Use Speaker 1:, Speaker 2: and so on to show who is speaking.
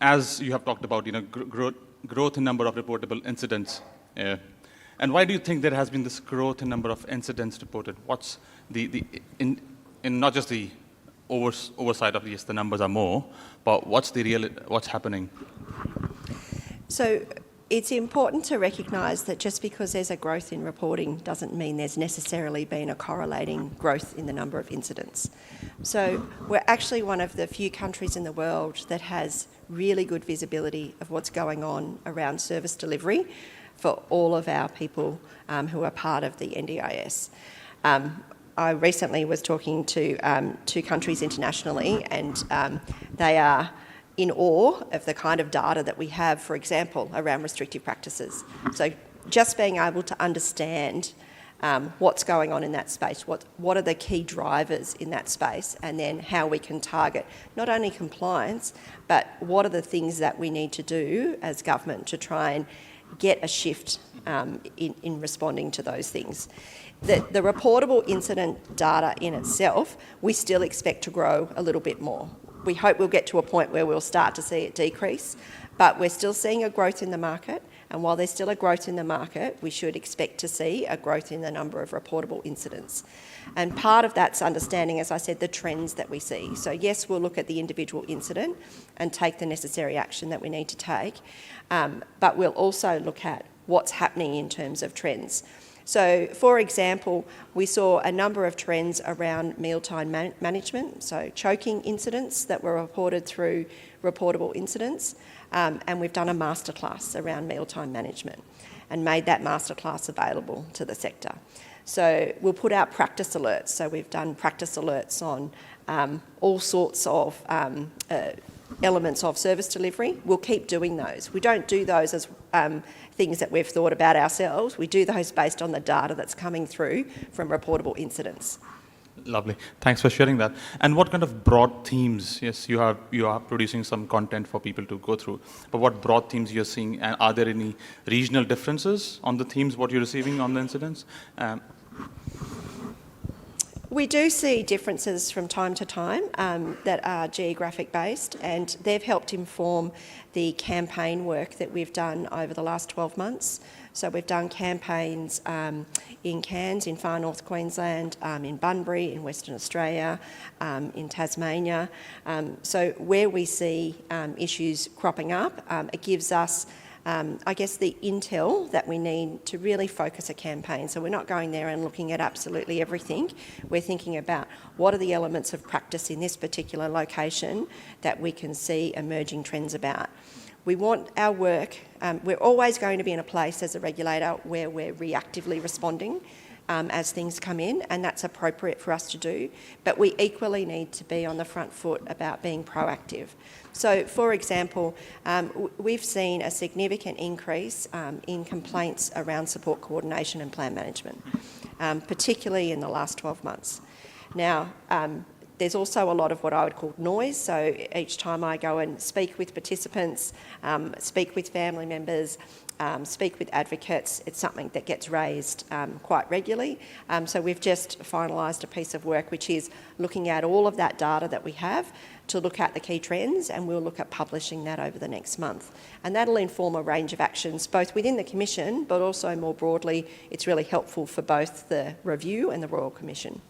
Speaker 1: as you have talked about, growth in number of reportable incidents. And why do you think there has been this growth in number of incidents reported? What's in not just the oversight of yes, the numbers are more, but what's happening?
Speaker 2: So it's important to recognise that just because there's a growth in reporting doesn't mean there's necessarily been a correlating growth in the number of incidents. So we're actually one of the few countries in the world that has really good visibility of what's going on around service delivery for all of our people who are part of the NDIS. I recently was talking to two countries internationally, and they are in awe of the kind of data that we have, for example, around restrictive practices. So just being able to understand what's going on in that space, what are the key drivers in that space, and then how we can target not only compliance, but what are the things that we need to do as government to try and get a shift in responding to those things. The reportable incident data in itself, we still expect to grow a little bit more. We hope we'll get to a point where we'll start to see it decrease, but we're still seeing a growth in the market, and while there's still a growth in the market, we should expect to see a growth in the number of reportable incidents. And part of that's understanding, as I said, the trends that we see. So yes, we'll look at the individual incident and take the necessary action that we need to take, but we'll also look at what's happening in terms of trends. So, for example, we saw a number of trends around mealtime management, so choking incidents that were reported through reportable incidents, and we've done a masterclass around mealtime management and made that masterclass available to the sector. So we'll put out practice alerts. So we've done practice alerts on all sorts of elements of service delivery. We'll keep doing those. We don't do those as things that we've thought about ourselves. We do those based on the data that's coming through from reportable incidents.
Speaker 1: Lovely. Thanks for sharing that. And what kind of broad themes? Yes, you are producing some content for people to go through. But what broad themes you're seeing? And are there any regional differences on the themes? What you're receiving on the incidents?
Speaker 2: We do see differences from time to time that are geographic based, and they've helped inform the campaign work that we've done over the last 12 months. So we've done campaigns in Cairns, in far north Queensland, in Bunbury, in Western Australia, in Tasmania. So where we see issues cropping up, it gives us I guess the intel that we need to really focus a campaign. So we're not going there and looking at absolutely everything. We're thinking about what are the elements of practice in this particular location that we can see emerging trends about. We want our work, we're always going to be in a place as a regulator where we're reactively responding as things come in, and that's appropriate for us to do, but we equally need to be on the front foot about being proactive. So, for example, we've seen a significant increase in complaints around support coordination and plan management, particularly in the last 12 months. Now, there's also a lot of what I would call noise, so each time I go and speak with participants, speak with family members, speak with advocates, it's something that gets raised quite regularly. So we've just finalised a piece of work which is looking at all of that data that we have to look at the key trends, and we'll look at publishing that over the next month. And that'll inform a range of actions, both within the Commission, but also more broadly, it's really helpful for both the review and the Royal Commission.